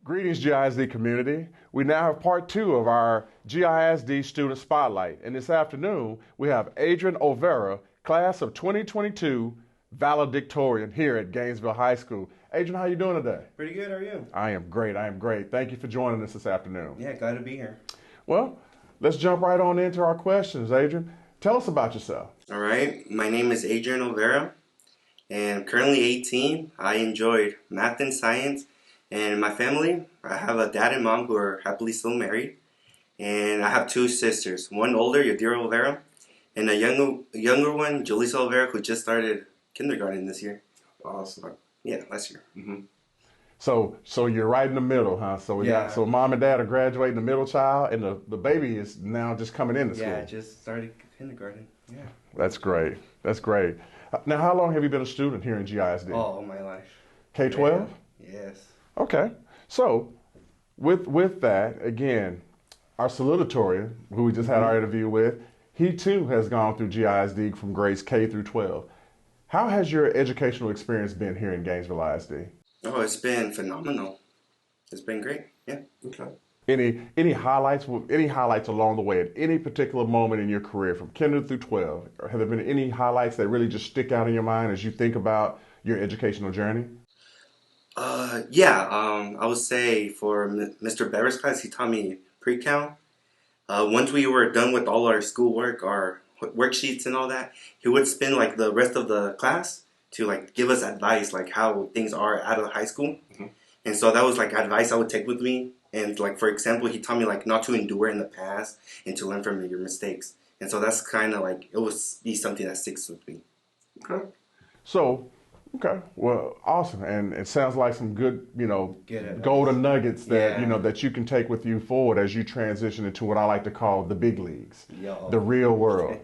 Greetings, GISD community. We now have part two of our GISD Student Spotlight. And this afternoon, we have Adrian Olvera, class of 2022 valedictorian here at Gainesville High School. Adrian, how you doing today? Pretty good, how are you? I am great. Thank you for joining us this afternoon. Yeah, glad to be here. Well, let's jump right on into our questions, Adrian. Tell us about yourself. All right, my name is Adrian Olvera, and I'm currently 18. I enjoyed math and science. And my family, I have a dad and mom who are happily still married. And I have two sisters, one older, Yadira Olvera, and a younger one, Julissa Olvera, who just started kindergarten this year. Awesome. Yeah, last year. Mm-hmm. So you're right in the middle, huh? Yeah. So mom and dad are graduating, the middle child, and the baby is now just coming into school. Yeah, just started kindergarten. Yeah. That's great. Now, how long have you been a student here in GISD? All my life. K-12? Yes. Okay. So with that, again, our salutatorian, who we just had our interview with, he too has gone through GISD from grades K through 12. How has your educational experience been here in Gainesville ISD? Oh, it's been phenomenal. It's been great. Yeah. Okay. Any highlights along the way at any particular moment in your career from kinder through 12? Or have there been any highlights that really just stick out in your mind as you think about your educational journey? I would say for Mr. Bever's class, he taught me pre-count. Once we were done with all our schoolwork, our worksheets and all that, he would spend like the rest of the class to like give us advice, like how things are out of high school. Mm-hmm. And so that was like advice I would take with me. And like, for example, he taught me like not to endure in the past and to learn from your mistakes. And so that's kind of like, it would be something that sticks with me. Okay. Okay, well, awesome, and it sounds like some good, golden nuggets that that you can take with you forward as you transition into what I like to call the big leagues, the real world.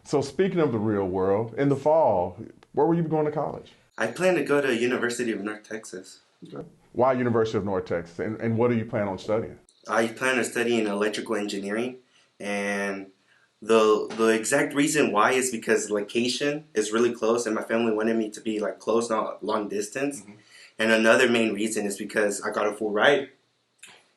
So, speaking of the real world, in the fall, where will you be going to college? I plan to go to University of North Texas. Okay. Why University of North Texas, and what do you plan on studying? I plan on studying electrical engineering, and the exact reason why is because location is really close, and my family wanted me to be like close, not long distance. Mm-hmm. And another main reason is because I got a full ride,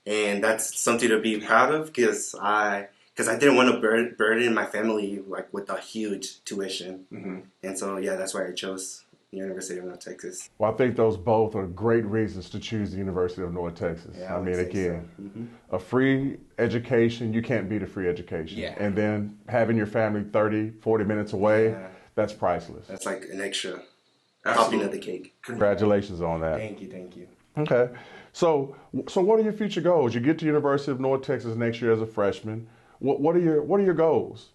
and that's something to be proud of because I didn't want to burden my family like with a huge tuition. Mm-hmm. And so that's why I chose University of North Texas. Well, I think those both are great reasons to choose the University of North Texas. Yeah, I mean, again, a free education, you can't beat a free education. Yeah. And then having your family 30, 40 minutes away, that's priceless. That's like an extra topping of the cake. Congratulations on that. Thank you. Okay. So what are your future goals? You get to University of North Texas next year as a freshman. What are your goals?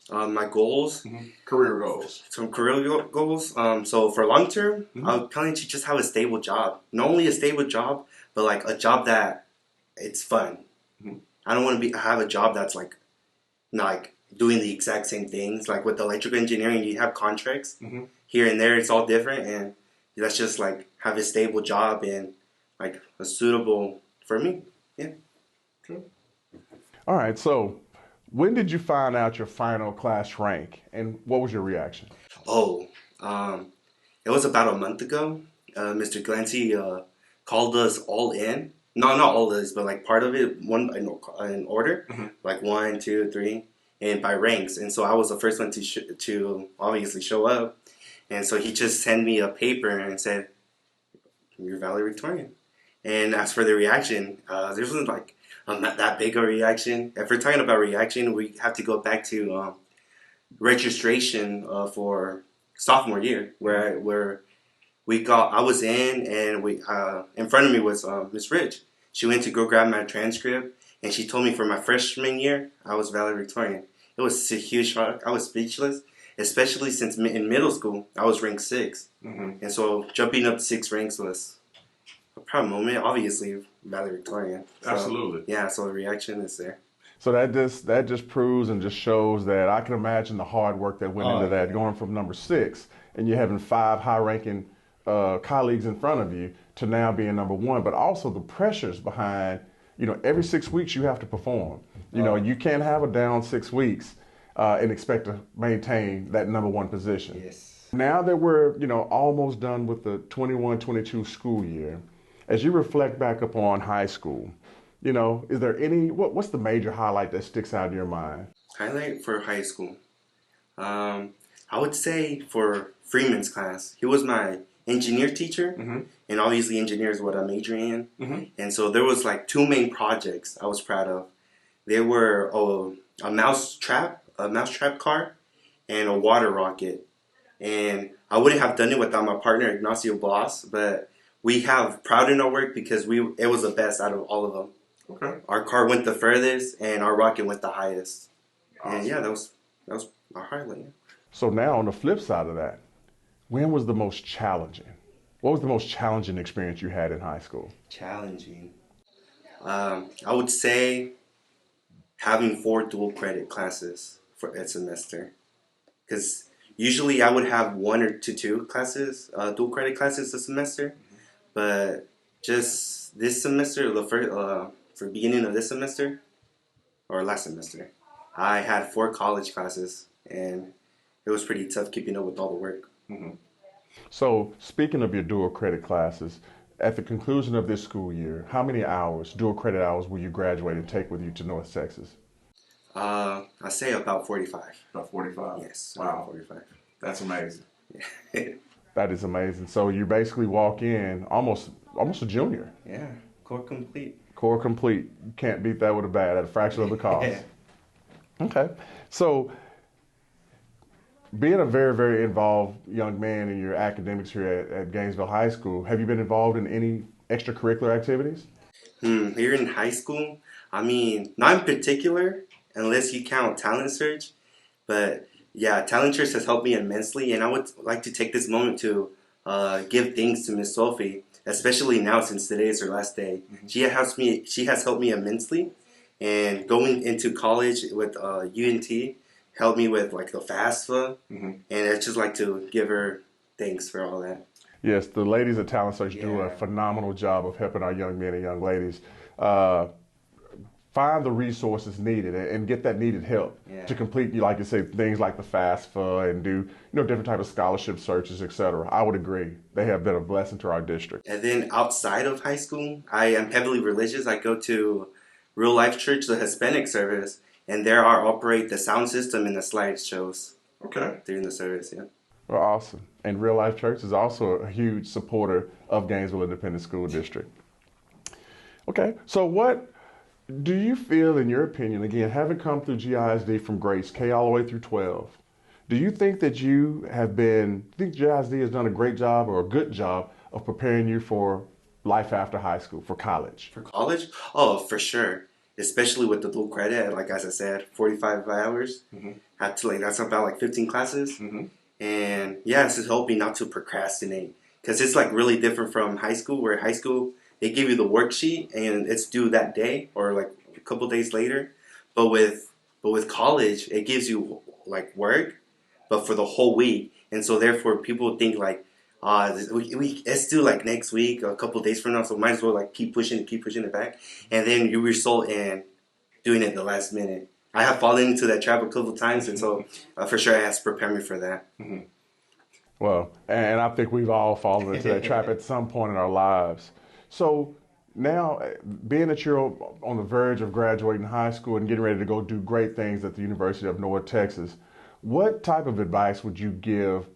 My goals, career goals. Some career goals. So for long term, I'm planning to just have a stable job. Not only a stable job, but like a job that it's fun. Mm-hmm. I don't want to have a job that's like doing the exact same things. Like with electrical engineering, you have contracts here and there. It's all different, and let's just like have a stable job and like a suitable for me. Yeah. Okay. All right. So, when did you find out your final class rank, and what was your reaction? It was about a month ago. Mr. Glancy called us all in. No, not all of us, but like part of it, one in order, like 1, 2, 3, and by ranks. And so I was the first one to obviously show up. And so he just sent me a paper and said, "You're valedictorian." And as for the reaction, there wasn't like not that big a reaction. If we're talking about reaction, we have to go back to registration for sophomore year, where I was in, and in front of me was Miss Rich. She went to go grab my transcript, and she told me for my freshman year, I was valedictorian. It was a huge shock. I was speechless, especially since in middle school, I was ranked 6. And so jumping up 6 ranks was a proud moment. Obviously, valedictorian. So, absolutely. Yeah, so the reaction is there. So that just proves and just shows that I can imagine the hard work that went into that, going from number 6 and you having 5 high-ranking colleagues in front of you to now being number 1, but also the pressures behind, every 6 weeks you have to perform. You can't have a down 6 weeks and expect to maintain that number 1 position. Yes. Now that we're, almost done with the 21-22 school year, As you reflect back upon high school, is there what's the major highlight that sticks out in your mind? Highlight for high school. I would say for Freeman's class. He was my engineer teacher, and obviously engineer is what I'm majoring in. And so there was like two main projects I was proud of. They were a mousetrap car, and a water rocket. And I wouldn't have done it without my partner Ignacio Blas, but we have proud in our work because it was the best out of all of them. Okay. Our car went the furthest, and our rocket went the highest. Awesome. And yeah, that was our highlight. So now on the flip side of that, when was the most challenging? What was the most challenging experience you had in high school? Challenging. I would say having 4 dual credit classes for a semester. Because usually I would have 1 or 2 classes, dual credit classes a semester. But just this semester, for beginning of this semester, or last semester, I had 4 college classes, and it was pretty tough keeping up with all the work. So speaking of your dual credit classes, at the conclusion of this school year, how many hours, dual credit hours, will you graduate and take with you to North Texas? I say about 45. About 45? Yes. Wow. 45. That's amazing. That is amazing. So you basically walk in almost a junior. Yeah. Core complete. Core complete. You can't beat that with a bat at a fraction of the cost. Okay. So being a very, very involved young man in your academics here at Gainesville High School, have you been involved in any extracurricular activities? Here in high school, I mean, not in particular, unless you count Talent Search. But yeah, Talent Search has helped me immensely, and I would like to take this moment to give thanks to Miss Sophie, especially now since today is her last day. She has helped me immensely, and going into college with UNT helped me with like the FAFSA, and I'd just like to give her thanks for all that. Yes, the ladies at Talent Search do a phenomenal job of helping our young men and young ladies find the resources needed and get that needed help to complete, like you say, things like the FAFSA and do different type of scholarship searches, etc. I would agree. They have been a blessing to our district. And then outside of high school, I am heavily religious. I go to Real Life Church, the Hispanic service, and there I operate the sound system and the slideshows. Okay. During the service, Well, awesome. And Real Life Church is also a huge supporter of Gainesville Independent School District. Okay, so what do you feel, in your opinion, again, having come through GISD from grades K all the way through 12, do you think that think GISD has done a great job or a good job of preparing you for life after high school, for college? For college? Oh, for sure. Especially with the dual credit, like as I said, 45 hours. Had to that's about 15 classes. And yeah, this is helping not to procrastinate, because it's really different from high school, where high school they give you the worksheet and it's due that day or a couple days later. But with college, it gives you work, but for the whole week. And so therefore, people think it's due next week, a couple days from now, so might as well keep pushing it back, and then you result in doing it the last minute. I have fallen into that trap a couple of times, and so for sure it has prepared me for that. Well, and I think we've all fallen into that trap at some point in our lives. So now, being that you're on the verge of graduating high school and getting ready to go do great things at the University of North Texas, what type of advice would you give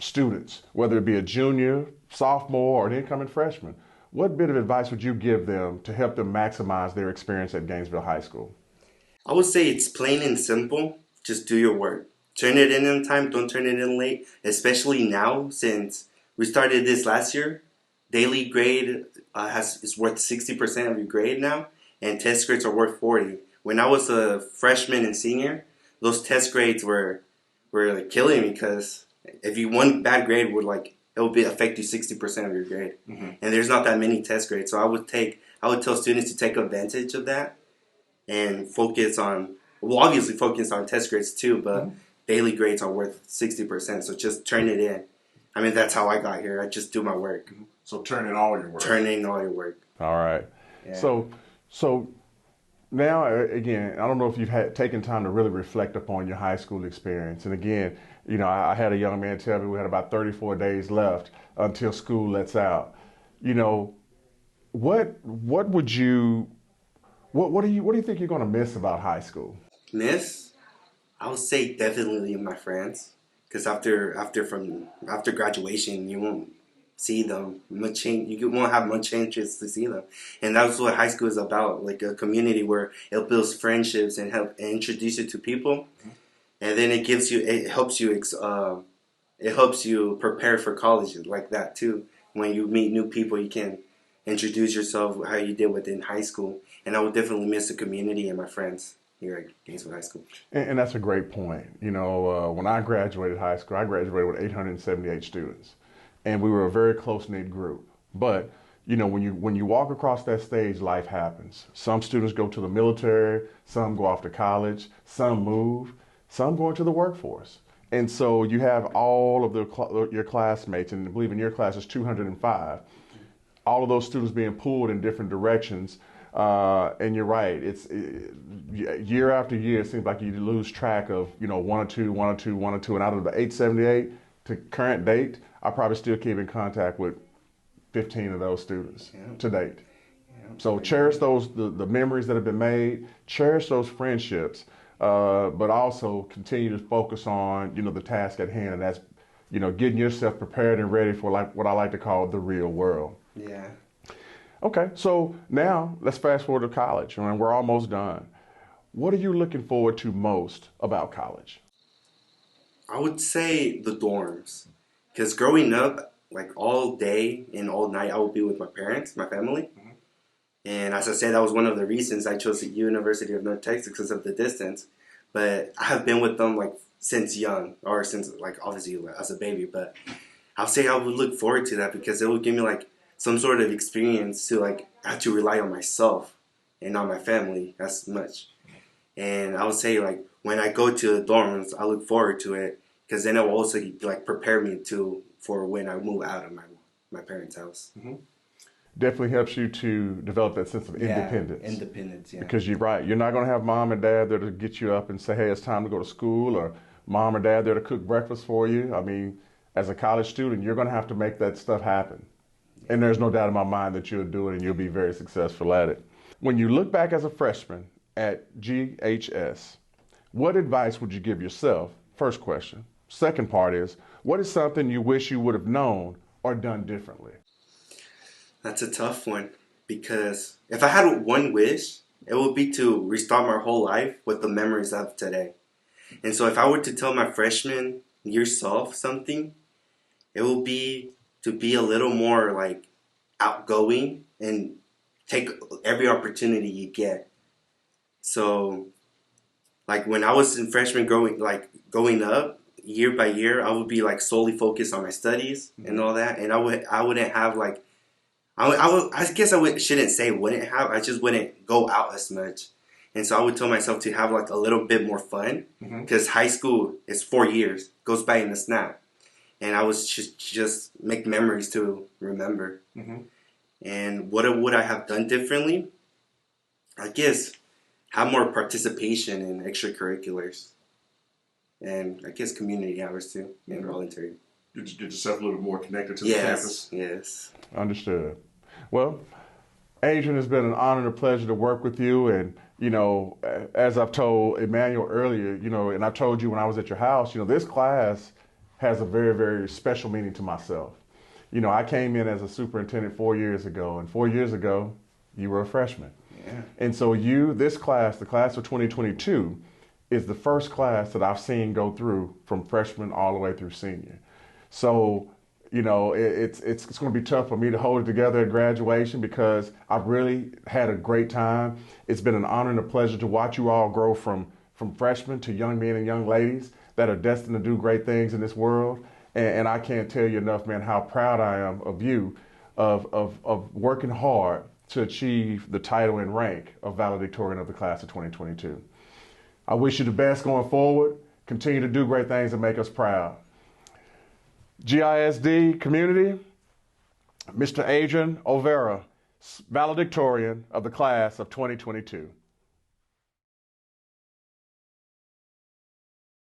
students, whether it be a junior, sophomore, or an incoming freshman? What bit of advice would you give them to help them maximize their experience at Gainesville High School? I would say it's plain and simple. Just do your work. Turn it in on time. Don't turn it in late. Especially now, since we started this last year. Daily grade is worth 60% of your grade now, and test grades are worth 40%. When I was a freshman and senior, those test grades were killing me, because if you one bad grade would affect you 60% of your grade, and there's not that many test grades. So I would tell students to take advantage of that and obviously focus on test grades too, but daily grades are worth 60%. So just turn it in. I mean, that's how I got here. I just do my work. So turn in all your work. Turn in all your work. All right. Yeah. So now, again, I don't know if you've taken time to really reflect upon your high school experience. And again, I had a young man tell me we had about 34 days left until school lets out. what do you think you're going to miss about high school? Miss, I would say definitely my friends, because after graduation, you won't see them much. You won't have much interest to see them, and that's what high school is about. Like a community where it builds friendships and help and introduce you to people, and then it helps you prepare for college like that too. When you meet new people, you can introduce yourself how you did within high school, and I would definitely miss the community and my friends here at Gainesville High School. And that's a great point. When I graduated high school, I graduated with 878 students, and we were a very close-knit group. But when you walk across that stage, life happens. Some students go to the military, some go off to college, some move, some go into the workforce. And so you have all of your classmates, and I believe in your class is 205, all of those students being pulled in different directions. And you're right. Year after year, it seems like you lose track of, one or two. And out of the 878 to current date, I probably still keep in contact with 15 of those students to date. Yeah. So cherish the memories that have been made, cherish those friendships, but also continue to focus on, the task at hand. And that's, getting yourself prepared and ready for what I like to call the real world. Yeah. Okay, so now let's fast forward to college, and we're almost done. What are you looking forward to most about college? I would say the dorms, because growing up, like all day and all night, I would be with my parents, my family. Mm-hmm. And as I said, that was one of the reasons I chose the University of North Texas because of the distance. But I have been with them like since young, or since like obviously as a baby. But I'll say I would look forward to that because it would give me like some sort of experience to like have to rely on myself and not my family as much. And I would say like when I go to the dorms, I look forward to it because then it will also like prepare me for when I move out of my parents' house. Mm-hmm. Definitely helps you to develop that sense of independence. Independence, yeah. Because you're right. You're not going to have mom and dad there to get you up and say, hey, it's time to go to school, or mom or dad there to cook breakfast for you. I mean, as a college student, you're going to have to make that stuff happen. And there's no doubt in my mind that you'll do it and you'll be very successful at it. When you look back as a freshman at GHS, what advice would you give yourself? First question. Second part is, what is something you wish you would have known or done differently? That's a tough one because if I had one wish, it would be to restart my whole life with the memories of today. And so if I were to tell my freshman year self something, it would be to be a little more like outgoing and take every opportunity you get. So like when I was in freshman going up year by year, I would be like solely focused on my studies and all that. And I wouldn't have like, I guess shouldn't say wouldn't have, I just wouldn't go out as much. And so I would tell myself to have like a little bit more fun because high school is 4 years, goes by in a snap. And I was just make memories to remember. Mm-hmm. And what would I have done differently? I guess have more participation in extracurriculars. And I guess community hours too, and voluntary. Get yourself a little more connected to the campus. Yes. Understood. Well, Adrian, it's been an honor and a pleasure to work with you. And, as I've told Emmanuel earlier, and I told you when I was at your house, this class has a very, very special meaning to myself. I came in as a superintendent 4 years ago, and 4 years ago, you were a freshman. Yeah. And so this class, the class of 2022, is the first class that I've seen go through from freshman all the way through senior. So, it's going to be tough for me to hold it together at graduation because I've really had a great time. It's been an honor and a pleasure to watch you all grow from freshmen to young men and young ladies that are destined to do great things in this world. And I can't tell you enough, man, how proud I am of you, of working hard to achieve the title and rank of valedictorian of the class of 2022. I wish you the best going forward. Continue to do great things and make us proud. GISD community, Mr. Adrian Olvera, valedictorian of the class of 2022.